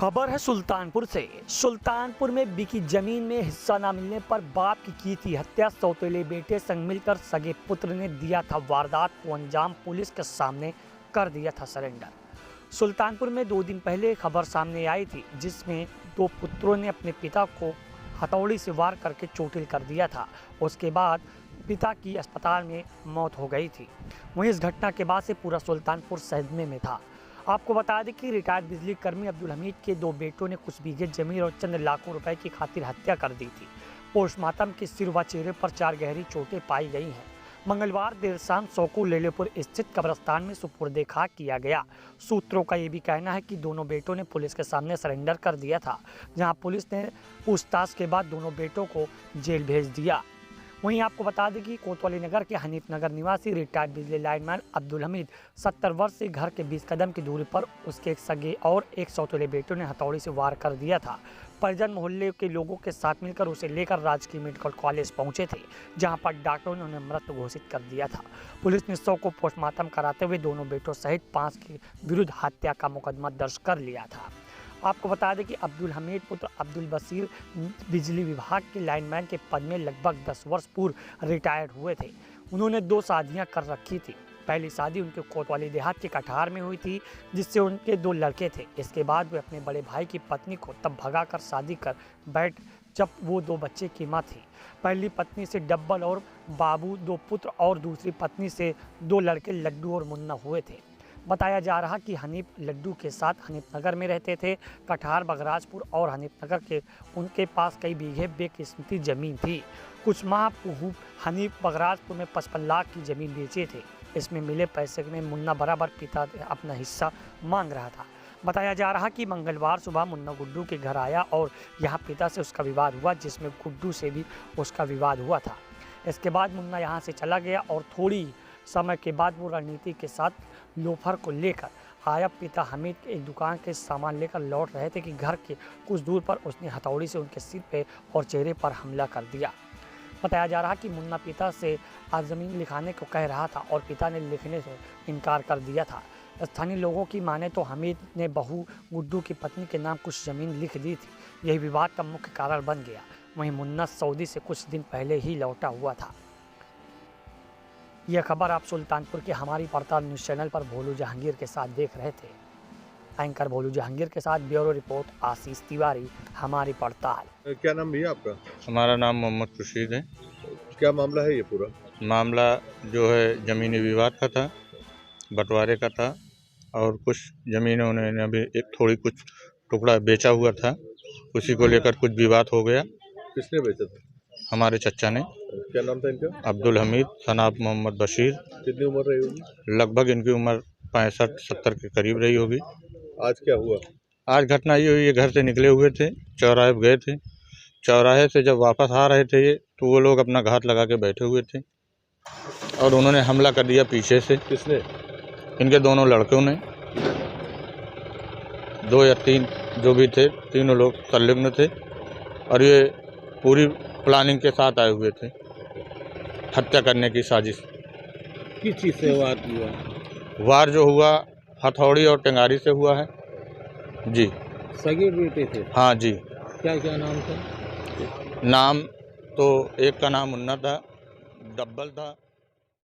खबर है सुल्तानपुर से। सुल्तानपुर में बिकी जमीन में हिस्सा न मिलने पर बाप की थी हत्या। सौतेले बेटे संग मिलकर सगे पुत्र ने दिया था वारदात को अंजाम। पुलिस के सामने कर दिया था सरेंडर। सुल्तानपुर में 2 दिन पहले खबर सामने आई थी जिसमें 2 पुत्रों ने अपने पिता को हथौड़ी से वार करके चोटिल कर दिया था। उसके बाद पिता की अस्पताल में मौत हो गई थी। वहीं इस घटना के बाद से पूरा सुल्तानपुर सदमे में था। आपको बता दें कि रिटायर्ड बिजली कर्मी अब्दुल हमीद के 2 बेटों ने कुछ बीघे जमीन और चंद लाखों रुपए की खातिर हत्या कर दी थी। पोस्टमार्टम के सिर व चेहरे पर 4 गहरी चोटें पाई गई हैं। मंगलवार देर शाम सौको लेलेपुर स्थित कब्रिस्तान में सुपुर्दे खाक किया गया। सूत्रों का ये भी कहना है कि दोनों बेटों ने पुलिस के सामने सरेंडर कर दिया था, जहां पुलिस ने पूछताछ के बाद दोनों बेटों को जेल भेज दिया। वहीं आपको बता दें कि कोतवाली नगर के हनीफ नगर निवासी रिटायर्ड बिजली लाइनमैन अब्दुल हमीद 70 वर्ष से घर के 20 कदम की दूरी पर उसके एक सगे और एक सौतेले बेटों ने हथौड़ी से वार कर दिया था। परिजन मोहल्ले के लोगों के साथ मिलकर उसे लेकर राजकीय मेडिकल कॉलेज पहुंचे थे, जहां पर डॉक्टरों ने उन्हें मृत घोषित कर दिया था। पुलिस ने शव को पोस्टमार्टम कराते हुए दोनों बेटों सहित 5 के विरुद्ध हत्या का मुकदमा दर्ज कर लिया था। आपको बता दें कि अब्दुल हमीद पुत्र अब्दुल बशीर बिजली विभाग के लाइनमैन के पद में लगभग 10 वर्ष पूर्व रिटायर्ड हुए थे। उन्होंने 2 शादियां कर रखी थी। पहली शादी उनके कोतवाली देहात के कठार में हुई थी, जिससे उनके 2 लड़के थे। इसके बाद वे अपने बड़े भाई की पत्नी को तब भगाकर शादी कर बैठ जब वो 2 बच्चे की माँ थी। पहली पत्नी से डब्बल और बाबू 2 पुत्र और दूसरी पत्नी से 2 लड़के लड्डू और मुन्ना हुए थे। बताया जा रहा कि हनीफ लड्डू के साथ हनीफ नगर में रहते थे। कठार बगराजपुर और हनीफ नगर के उनके पास कई बीघे बेकिस्मती ज़मीन थी। कुछ माह पूर्व हनीफ बगराजपुर में 55 लाख की ज़मीन बेचे थे। इसमें मिले पैसे में मुन्ना बराबर पिता अपना हिस्सा मांग रहा था। बताया जा रहा कि मंगलवार सुबह मुन्ना गुड्डू के घर आया और यहाँ पिता से उसका विवाद हुआ, जिसमें गुड्डू से भी उसका विवाद हुआ था। इसके बाद मुन्ना यहाँ से चला गया और थोड़ी समय के बाद वो रणनीति के साथ लोफर को लेकर आया। पिता हमीद के एक दुकान के सामान लेकर लौट रहे थे कि घर के कुछ दूर पर उसने हथौड़ी से उनके सिर पे और चेहरे पर हमला कर दिया। बताया जा रहा कि मुन्ना पिता से आज ज़मीन लिखाने को कह रहा था और पिता ने लिखने से इनकार कर दिया था। स्थानीय लोगों की माने तो हमीद ने बहू गुड्डू की पत्नी के नाम कुछ ज़मीन लिख दी थी। यही विवाद का मुख्य कारण बन गया। वहीं मुन्ना सऊदी से कुछ दिन पहले ही लौटा हुआ था। यह खबर आप सुल्तानपुर के हमारी पड़ताल न्यूज़ चैनल पर भोलू जहांगीर के साथ देख रहे थे। एंकर भोलू जहांगीर के साथ ब्यूरो रिपोर्ट आशीष तिवारी, हमारी पड़ताल। क्या नाम भैया आपका? हमारा नाम मोहम्मद खुर्शीद है। क्या मामला है ये पूरा? मामला जो है ज़मीनी विवाद का था, बंटवारे का था और कुछ ज़मीनें उन्होंने अभी एक थोड़ी कुछ टुकड़ा बेचा हुआ था, उसी को लेकर कुछ विवाद हो गया। किसने बेचा था? हमारे चचा ने। क्या नाम था इनका? अब्दुल हमीद सनाब मोहम्मद बशीर। कितनी उम्र रही होगी? लगभग इनकी उम्र 65-70 के करीब रही होगी। आज क्या हुआ? आज घटना ये हुई, ये घर से निकले हुए थे, चौराहे गए थे। चौराहे से जब वापस आ रहे थे ये, तो वो लोग अपना घात लगा के बैठे हुए थे और उन्होंने हमला कर दिया पीछे से। किसने? इनके दोनों लड़कों ने, 2 या 3 जो भी थे, तीनों लोग संलिग्न थे और ये पूरी प्लानिंग के साथ आए हुए थे हत्या करने की साजिश। किस चीज़ से वार हुआ? वार जो हुआ हथौड़ी और टेंगारी से हुआ है जी। सगे बेटे थे? हाँ जी। क्या क्या नाम था? नाम तो एक का नाम मुन्ना था, डब्बल था।